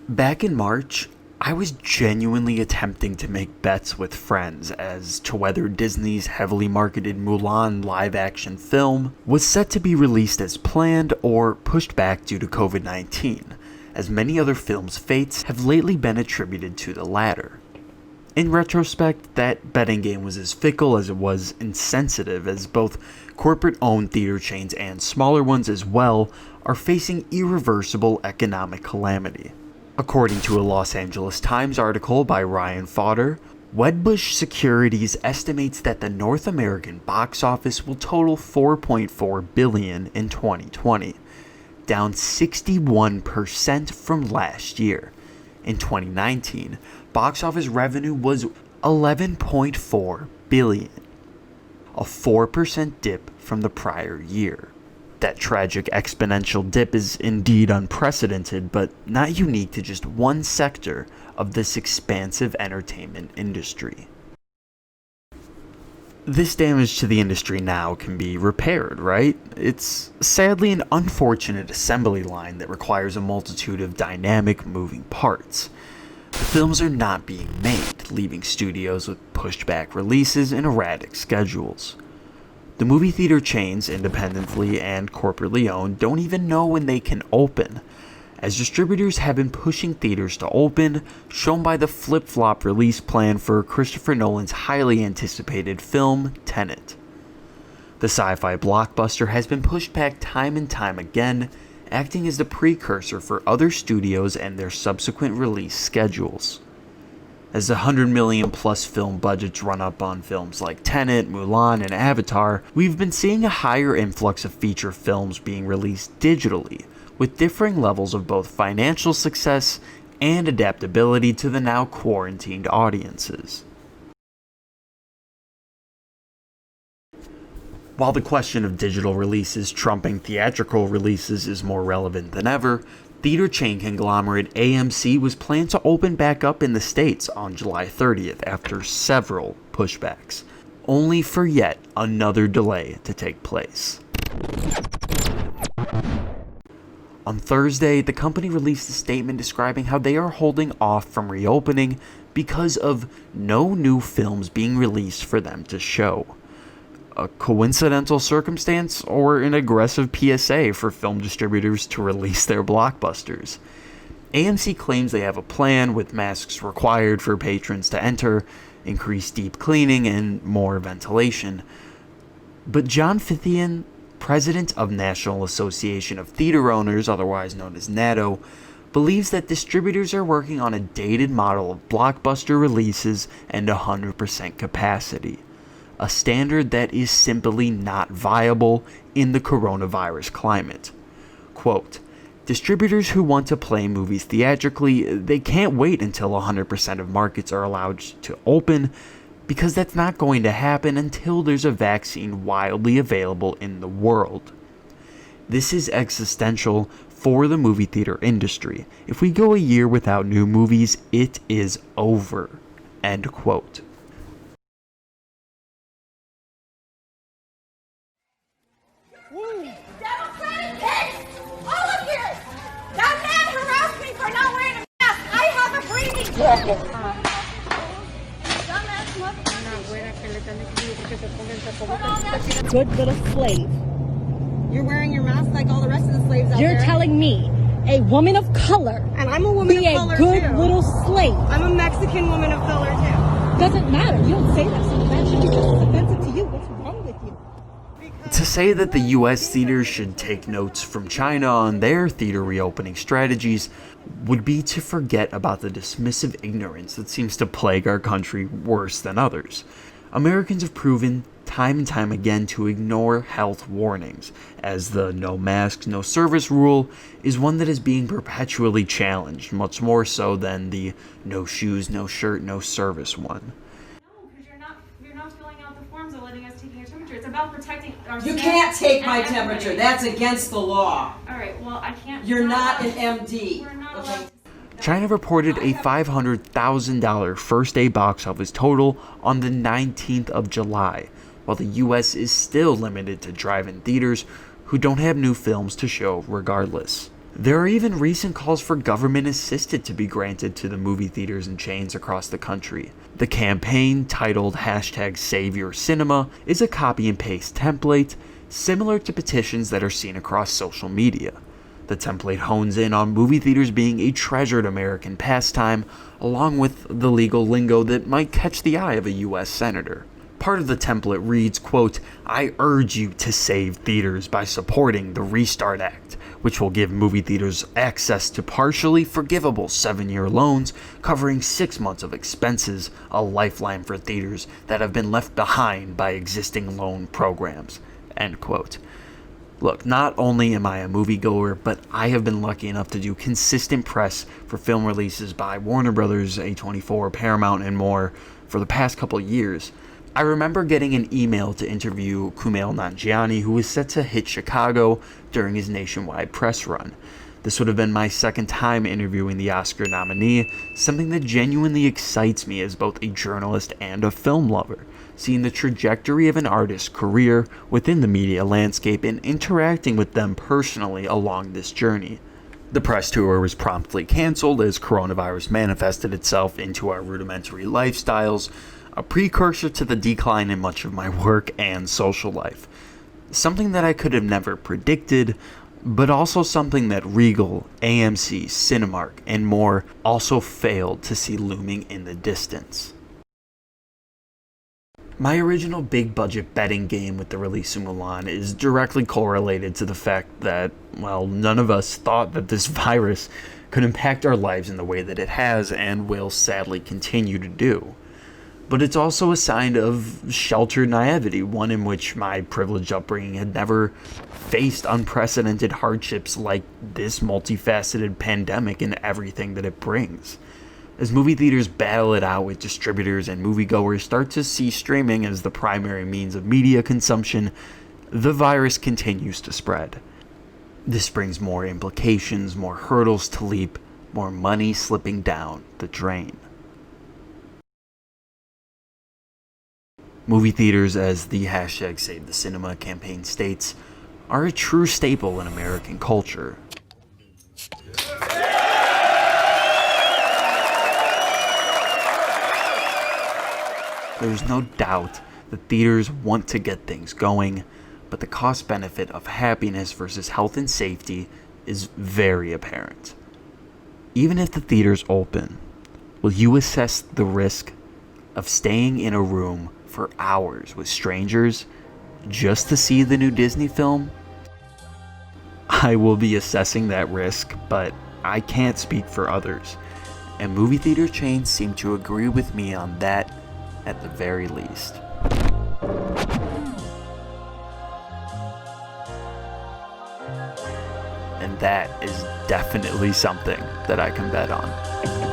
Back in March, I was genuinely attempting to make bets with friends as to whether Disney's heavily marketed Mulan live-action film was set to be released as planned or pushed back due to COVID-19, as many other films' fates have lately been attributed to the latter. In retrospect, that betting game was as fickle as it was insensitive, as both corporate-owned theater chains and smaller ones as well are facing irreversible economic calamity. According to a Los Angeles Times article by Ryan Fodder, Wedbush Securities estimates that the North American box office will total $4.4 billion in 2020, down 61% from last year. In 2019, box office revenue was $11.4 billion, a 4% dip from the prior year. That tragic exponential dip is indeed unprecedented, but not unique to just one sector of this expansive entertainment industry. This damage to the industry now can be repaired, right? It's sadly an unfortunate assembly line that requires a multitude of dynamic moving parts. The films are not being made, leaving studios with pushed back releases and erratic schedules. The movie theater chains, independently and corporately owned, don't even know when they can open, as distributors have been pushing theaters to open, shown by the flip-flop release plan for Christopher Nolan's highly anticipated film, Tenet. The sci-fi blockbuster has been pushed back time and time again, acting as the precursor for other studios and their subsequent release schedules. As the $100 million plus film budgets run up on films like Tenet, Mulan, and Avatar, we've been seeing a higher influx of feature films being released digitally, with differing levels of both financial success and adaptability to the now quarantined audiences. While the question of digital releases trumping theatrical releases is more relevant than ever, theater chain conglomerate AMC was planned to open back up in the States on July 30th after several pushbacks, only for yet another delay to take place. On Thursday, the company released a statement describing how they are holding off from reopening because of no new films being released for them to show. A coincidental circumstance or an aggressive PSA for film distributors to release their blockbusters? AMC claims they have a plan with masks required for patrons to enter, increased deep cleaning, and more ventilation. But John Fithian, president of National Association of Theater Owners, otherwise known as NATO, believes that distributors are working on a dated model of blockbuster releases and 100% capacity, a standard that is simply not viable in the coronavirus climate. Quote, distributors who want to play movies theatrically, they can't wait until 100% of markets are allowed to open, because that's not going to happen until there's a vaccine widely available in the world. This is existential for the movie theater industry. If we go a year without new movies, it is over. End quote. Democratic pigs! All of you! That man harassed me for not wearing a mask! I have a breathing problem! Good little slave. You're wearing your mask like all the rest of the slaves out You're there. telling me, a woman of color, And I'm a woman be of a color good too. little slave? I'm a Mexican woman of color too. Doesn't matter. You don't say that, so that should be just as offensive to you. What's wrong with you? To say that the US theaters should take notes from China on their theater reopening strategies would be to forget about the dismissive ignorance that seems to plague our country worse than others. Americans have proven time and time again to ignore health warnings, as the no masks, no service rule is one that is being perpetually challenged, much more so than the no shoes, no shirt, no service one. No, because you're not filling out the forms or letting us take your temperature. It's about protecting our You staff can't take and my everybody. temperature. That's against the law. All right, well, I can't. You're not an allowed- MD. We're not Okay? allowed to. China reported a $500,000 first-day box office total on the 19th of July, while the US is still limited to drive-in theaters who don't have new films to show regardless. There are even recent calls for government assistance to be granted to the movie theaters and chains across the country. The campaign, titled #SaveYourCinema, is a copy and paste template similar to petitions that are seen across social media. The template hones in on movie theaters being a treasured American pastime, along with the legal lingo that might catch the eye of a US senator. Part of the template reads, quote, "I urge you to save theaters by supporting the Restart Act, which will give movie theaters access to partially forgivable 7-year loans covering 6 months of expenses, a lifeline for theaters that have been left behind by existing loan programs." End quote. Look, not only am I a moviegoer, but I have been lucky enough to do consistent press for film releases by Warner Brothers, A24, Paramount, and more for the past couple years. I remember getting an email to interview Kumail Nanjiani, who was set to hit Chicago during his nationwide press run. This would have been my second time interviewing the Oscar nominee, something that genuinely excites me as both a journalist and a film lover, seeing the trajectory of an artist's career within the media landscape and interacting with them personally along this journey. The press tour was promptly canceled as coronavirus manifested itself into our rudimentary lifestyles, a precursor to the decline in much of my work and social life. Something that I could have never predicted, but also something that Regal, AMC, Cinemark, and more also failed to see looming in the distance. My original big budget betting game with the release of Mulan is directly correlated to the fact that, well, none of us thought that this virus could impact our lives in the way that it has and will sadly continue to do. But it's also a sign of sheltered naivety, one in which my privileged upbringing had never faced unprecedented hardships like this multifaceted pandemic and everything that it brings. As movie theaters battle it out with distributors and moviegoers start to see streaming as the primary means of media consumption, the virus continues to spread. This brings more implications, more hurdles to leap, more money slipping down the drain. Movie theaters, as the #SaveTheCinema campaign states, are a true staple in American culture. There's no doubt that theaters want to get things going, but the cost-benefit of happiness versus health and safety is very apparent. Even if the theaters open, will you assess the risk of staying in a room for hours with strangers just to see the new Disney film? I will be assessing that risk, but I can't speak for others, and movie theater chains seem to agree with me on that at the very least. And that is definitely something that I can bet on.